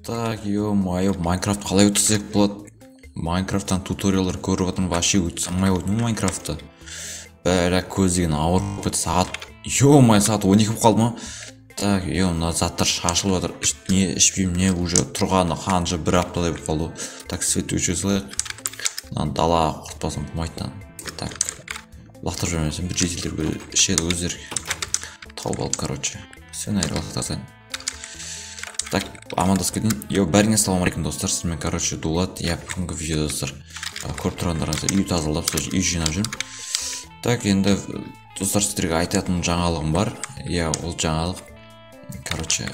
Так, ё-моё, Майнкрафт қалай өтсек болады? Майнкрафттан туториалдар көріп отырмын, вообще өте алмай қойдым Майнкрафтты. Бәрі көз деген ауырып кетті, сағат. Ё-моё, сағат 12 болып қалды ма? Так, мына заттар шашылып жатыр. Не ішпеймін, не уже тұрғаны қанша бір аптадай болып қалды. Так, свет өшіре салайық. Мынаны дала құртпасам болмайды. Так, лақтырып жүрмесем бір жетелдер ішеді өздері. Тауып алып, короче. Все, наверное, лақтырсайын. Так, амандасып кетейін. Бәріңе ассалаумағалейкум достар, сізмен, короче, Дулат. Бүгінгі видео достар, көріп тұрғандарыңызға үй тазалап, сол үй жинап жүрмін. Так, енді достар, сіздерге айтатын жаңалығым бар. Ол жаңалық, короче,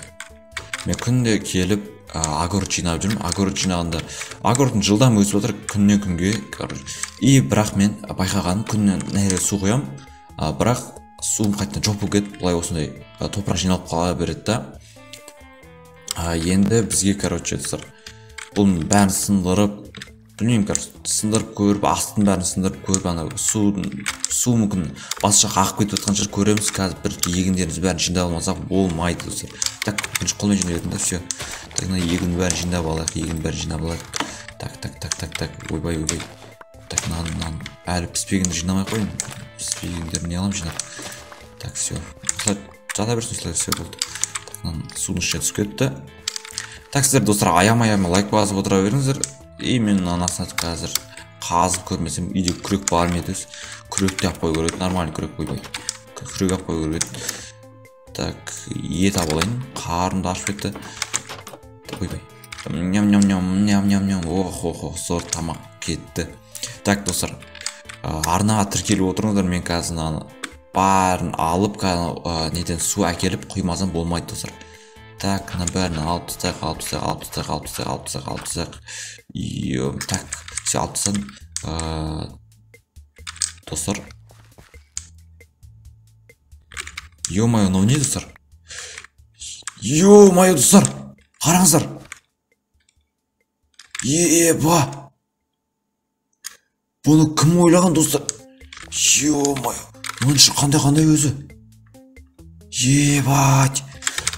мен күнде келіп огород жинап жүрмін. Огород жинағанда огородың жылдам өсіп жатыр күннен күнге, короче. Бірақ мен байқағаным, күннен нәрі су қоям, бірақ суым қайтадан жоқ болып кетіп, былай осындай топырақ жиналып қала береді да. Енді бізге, короче, бұның бәрін сындырып, білмеймін, короче, сындырып көріп, астын бәрін сындырып көріп, су мүмкін басы жаққа ағып кетіп жатқан жер көреміз. Қазір бір егіндеріміз бәрін жинап алмасақ болмайды достар. Так, бірінші қолмен жинап едім да, все. Так, егіннің бәрін жинап алайық, егіннің бәрін жинап алайық. Так, ойбай. Так, мынаны әлі піспегенді жинамай қойын. Піспегендерін не аламын жинап. Так, все. Жата берсін, все болды. Судың ішіне түсіп кетті. Так, сіздер достар, аямай лайк басып отыра беріңіздер. Мен анасына қазір қазып көрмесем, үйде күрек бар ма еді? Күректі ап қой көреді, нормальный күрек қойбай. Күрек ап қой көреді. Так, ет ап алайын, қарымды ашып кетті. Қойбай. Ням. Ох, зор тамақ кетті. Так, достар, арнаға тіркеліп отырыңыздар. Мен қазір барын алып, неден су әкеліп құймасам болмайды достар. Так, бәрін алып тастайық. Так, все алып тастадым. Достар. Ё-моё, мынау не достар? Ё-моё, достар, қараңыздар. Еба! Бұны кім ойлаған достар? Ё-моё, мұншы қандай өзі? Ебать!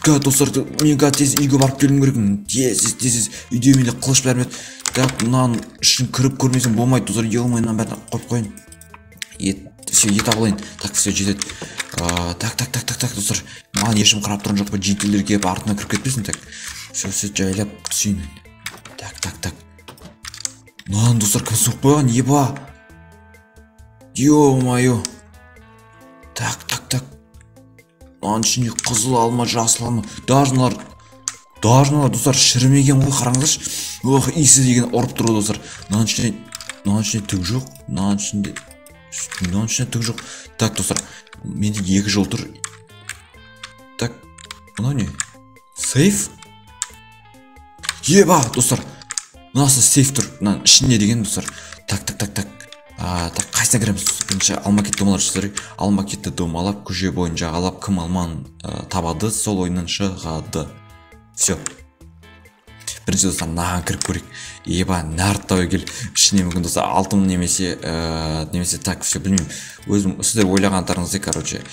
Достар, мен тез үйге барып келім керек. Тез, үйде менде қылыш бәрмет. Так, мұнан ішін кіріп көрмесем болмайды достар. Ё-моё, бәрін қойып қойын. Ет абылайын. Так, все жетеді. Так, достар, маған ешім қарап тұрын жоқ па, жетелер кеп артына кіріп кетпесін. Так, все жайлап түсейін. Так. Мынан достар, кім соқ қойған? Еба! Ё-моё. Так. Мынан ішіне қызыл алма, жасыл алма. Дажыналар достар, шірімеген ғой, қараңыздаршы. Ох, иісі деген ұрып тұру достар. Мынан ішіне түк жоқ. Мынан ішіне түк жоқ. Так, достар, менде 2 жол тұр. Так, мынау не? Сейф? Еба, достар, мынасы сейф тұр. Мынан ішінде деген достар. Так, қайсына кіреміз? Бірінші алмакет домалар жасырайық. Алмакетті домалап, көже бойын жағалап, кім алман табады, сол ойыннан шығады. Все. Бірінші достар, наған кіріп көрейік. Еба, нәрттау кел. Ішіне мүмкін достар, алтын немесе так, все, білмеймін. Өзім, сіздер ойлағандарыңызды, короче.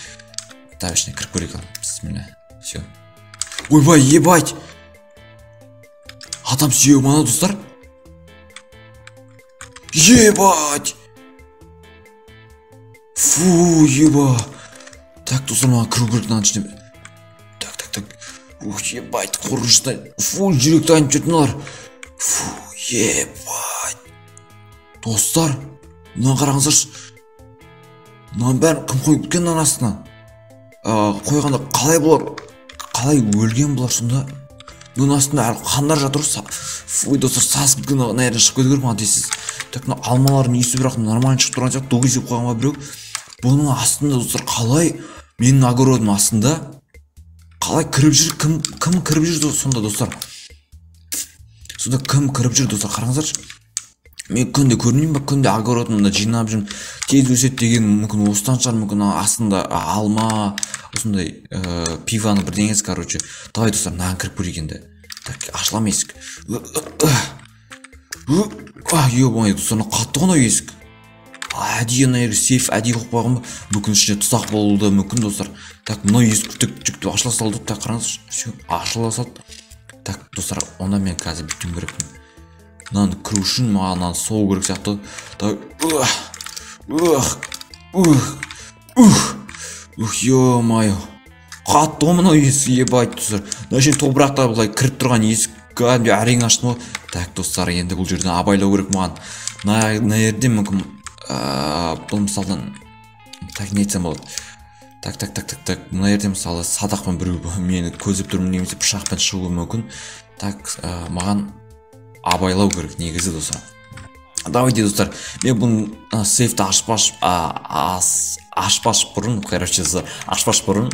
Так, ішіне кіріп көрейік. Бісміллә. Все. Ойбай, ебать! Адам сүйеу мана достар. Ебать! Фу, еба. Так, достар, маған кіру керек мынаның ішіне. Так. Ух, ебать, қорқыныштай. Фу, жүректі айнып жүрді мыналар. Фу, ебать. Достар, мынаны қараңыздаршы. Мынаның бәрін кім қойып кеткен мынаның астына? Қойғанда қалай бұлар? Қалай өлген бұлар сонда? Мынаның астында әлі қандар жатыр. Фу, достар, сасып кеткен нәрін шығып кету керек маған дейсіз. Так, алмалардың иісі бірақ нормально шығып тұрған сияқты, доғы есеп қойғанға біреу. Бұның астында достар, қалай менің огородым астында қалай кіріп жүр? Кім кіріп жүр сонда достар? Сонда кім кіріп жүр достар, қараңыздаршы. Мен күнде көрмеймін ба, күнде огородымда жинап жүрмін. Тез өседі деген мүмкін осыдан шығар, мүмкін астында алма, осындай пиваны бірдеңесі, короче. Давай достар, мынаған кіріп көрейік енді. Так, ашылам есік. Ё-моё, достар, қатты ғой есік. Әдейі сейф әдейі қойып қойған ба? Мүмкін ішіне тұсақ болды, мүмкін достар. Так, мынау есік жүкті ашыла салды. Так, қараңыз, все, ашыла салды. Так, достар, онда мен қазір бүйтуім керекпін. Мынаны кіру үшін маған мынаны соғу керек сияқты. Ё-моё. Қатты ғой мынау есік, ебать достар. Мына жерде топырақта былай кіріп тұрған есік кәдімгідей әрең аштым ғой. Так, достар, енді бұл жерден абайлау керек маған. Мына жерде мүмкін бұл мысалдан так не айтсам болады. Так. Мына жерде мысалы садақпен біреу мені көзіп тұр, немесе пышақпен шығуы мүмкін. Так, маған абайлау керек негізі достар. Давайте достар, мен бұл сейфті ашпаш бұрын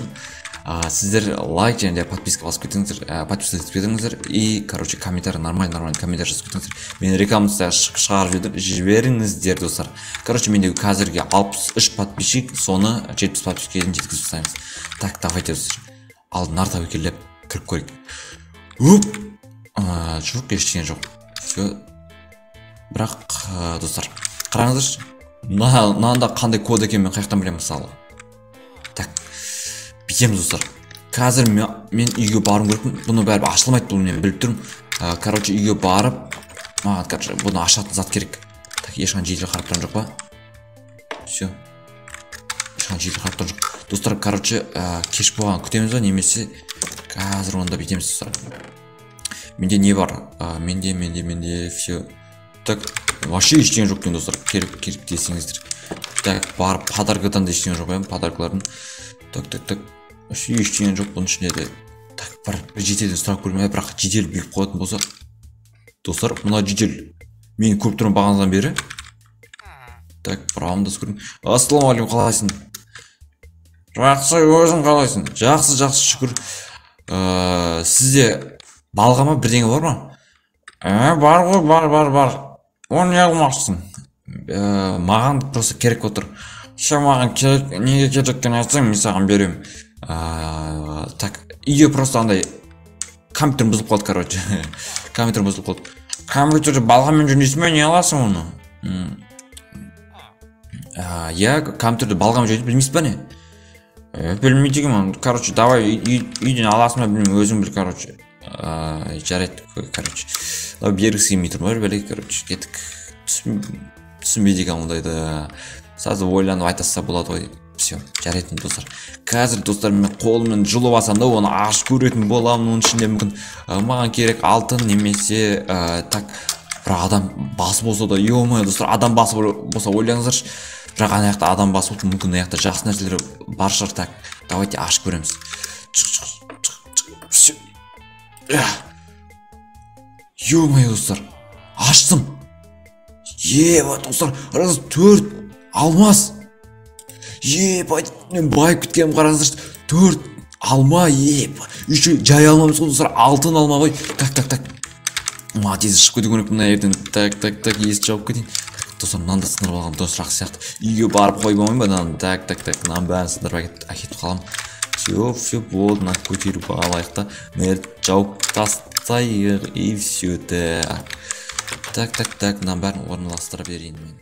сіздер лайк және подписка басып кетіңіздер, подписывайтесь етіңіздер и комментарий нормально комментарий жазып кетіңіздер. Мен рекомендация шығарып жіберіңіздер достар. Менде қазірге 63 подписчик, соны 70 подписчикке дейін жеткізіп тастаймыз. Так, давайте достар. Ал нар тәуекелдеп кіріп көрейік. Жоқ, ештеңе жоқ. Все. Бірақ достар, қараңыздаршы. Мынанда қандай код екен мен қаяқтан білемін мысалы. Так. Бітеміз достар. Қазір мен үйге барым керекпін. Бұны бәрі ашылмайды, бұл мен біліп тұрмын. Үйге барып, маған бұны ашатын зат керек. Так, ешқан жеделі қарап тұрған жоқ па? Все. Ешқан жеделі қарап тұрған жоқ. Достар, кеш болған күтеміз ба, немесе қазір онда бітеміз достар. Менде не бар? Менде все. Так, вообще ештеңе жоқ екен достар. Керек десеңіздер. Так, барып подаркадан да ештеңе жоқ, подаркалардың. Так. Ештеңе жоқ бұның ішінде де. Так, бір жеделден сұрақ көрмей, бірақ жедел біліп қоятын болса. Достар, мына жедел мен көп тұрмын бағаныздан бері. Так, правымды көрейін. Ассалаумағалейкум, қалайсың? Жақсы, өзің қалайсың? Жақсы, шүкір. Сізде балғама бірдеңе бар ма? Бар ғой, бар. Оны не қылмақсың? Маған просто керек отыр. Маған керек, неге керектігін айтсаң, мен саған беремін. Так, үйге просто андай компьютер бұзылып қалды, компьютерді балғамен жөндейсің бе, не аласың оны? Компьютерді балғамен жөндейсің, білмейсің ба не? Білмейді екен, давай үйден аласың ба, білмеймін, өзің біл, жарайды, бергісі келмей тұр ма, бәле, кеттік. Түсінбейді екен ондайды. Сазы ойланып айтаса болады ғой. Все, жарайтын достар. Қазір достар, мен қолыммен жұлып алсам да оны ашып көретін боламын. Оның ішінде мүмкін маған керек алтын немесе так бір адам басы болса да, ё-моё достар, адам басы болса ойлаңыздаршы. Бірақ ана жақта адам басы болса, мүмкін ана жақта жақсы нәрселер бар шығар. Так, давайте ашып көреміз. Все. Ё-моё достар, аштым. Ебать достар, раз 4 алмас. Ебать, мен байып кеткенім қараңыздаршы. 4 алма, ебать. Еще жай алмамыз ғой достар, алтын алма ғой. Так. Тез шығып кету керек мына жерден. Так, есік жауып кетейін. Достар, мынаны да сындырып алған дұрыс сұрақ сияқты. Үйге барып қоймаймын ба мынаны? Так, мынаны бәрін сындырып әкетіп қаламын. Все болды, мына көтеріп алайық та. Мына жерді жауып тастайық и все. Так, мынаны бәрін орналастыра берейін мен.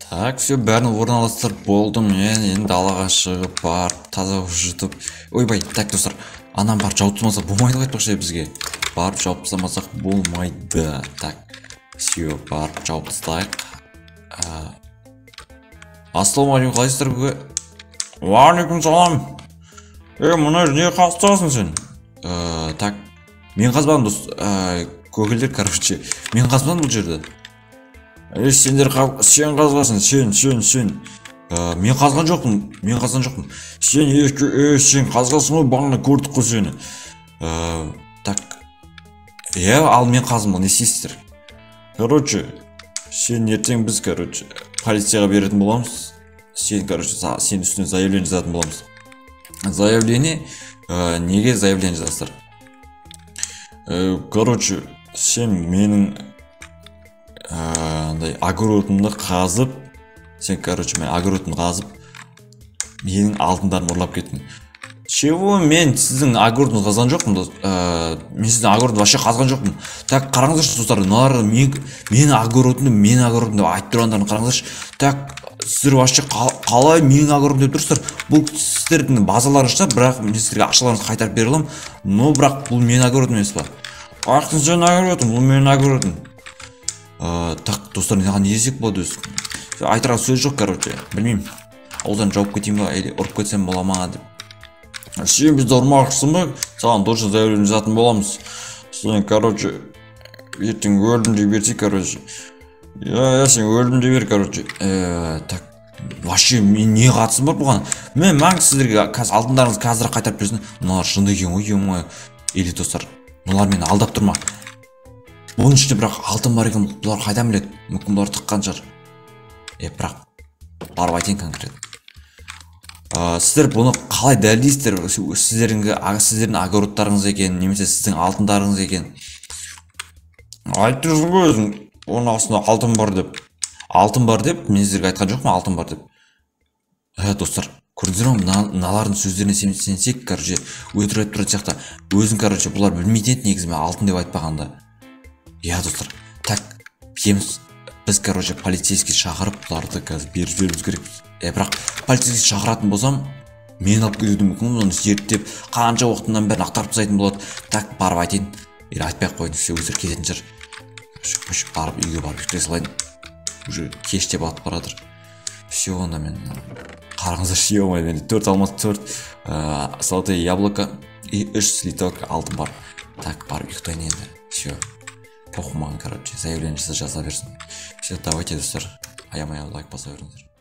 Так, все, бәрін орналастырып болдым. Енді далаға шығып барып, таза жұтып. Ойбай, так достар, анам барып жауып тастамаса болмайды ғой айтпақшы бізге. Барып жауып тастамасақ болмайды. Так, все, барып жауып тастайық. Ассалаумағалейкум, қалайсыздар бүгін? Уағалейкум салам. Мына не қазасың сен? Так, мен қазбадым дос. Көгілдер, мен қазбадым бұл жерді. Сен қазғасың, сен. Мен қазған жоқпын. Сен қазғасың ғой, бағына көрдік қой сені. Так, ал мен қазым, не істейсіздер? Сен ертең біз, полицияға беретін боламыз. Сен үстіне заявление жазатын боламыз. Заявление, неге заявление жазасыздар? Сен менің огородымды қазып, менің алтындарым ұрлап кеттің. Чего, мен сіздің огородыңызды қазған жоқпын. Мен сіздің огородыңызды вообще қазған жоқпын. Так, қараңыздаршы достар, менің огородымды айтып тұрғандарын қараңыздаршы. Так, сіздер вообще қалай менің огородым деп тұрсыздар. Бұл сіздердің базаларыңызда, бірақ мен сіздерге ақшаларыңызды қайтарып бере аламын. Но бірақ бұл менің огородым емес па? Ақтың сенің огородың, бұл менің огородым. Так, достар, не десек болады өзі? Айтарға сөз жоқ, короче. Білмеймін. Ауыздан жауып кетейін ба, или ұрып кетсем бола ма деп. Сен бізді ұрмақшысың ба? Саған точно заявление жазатын боламыз. Сен, короче, ертең өлдім деп берсей, короче. Я сен өлдім деп бер, короче. Так, вообще мен не қатысым бар бұған? Мен сіздерге алтындарыңызды қазір қайтарып берсін. Мыналар шынды екен ғой, емой. Или достар, мыналар мені алдап тұрма. Бұның ішінде бірақ алтын бар екен, бұлар қайдан біледі? Мүмкін бұлар тыққан шығар. Бірақ барып айтайын конкрет. Сіздер бұны қалай дәлелдейсіздер? Сіздердің огородтарыңыз екен, немесе сіздің алтындарыңыз екен. Айтып тұрсың ғой өзің, оның астында алтын бар деп. Алтын бар деп, мен сіздерге айтқан жоқпын, алтын бар деп. Достар, көрдіңіздер ме, мыналардың сөздеріне сенсек, короче, өтірік айтып тұратын сияқты. Өзің, короче, бұлар білмейтін еді негізі, мен алтын деп айтпағанда. Достар, так, біз, короче, полицейский шақырып, бұларды қазір беріп жіберуіміз керекпіз. Бірақ полицейский шақыратын болсам, мен алып кетуді мүмкін, оны зерттеп, қанша уақытынан бәрін ақтарып тастайтын болады. Так, барып айтайын. Айтпай-ақ қойын, өздері кететін шығар. Барып үйге барып ұйықтай салайын. Уже кеш те батып баратыр. Все, онда мен қараңыздар, ше-ой, менде 4 алмас, 4 золотое яблоко и 3 слиток алтын бар. Так, барып ұйықтайын енді. Все. Похуй маған, короче, заявление жаза берсін. Все, давайте, достар, аямай лайк баса беріңіздер.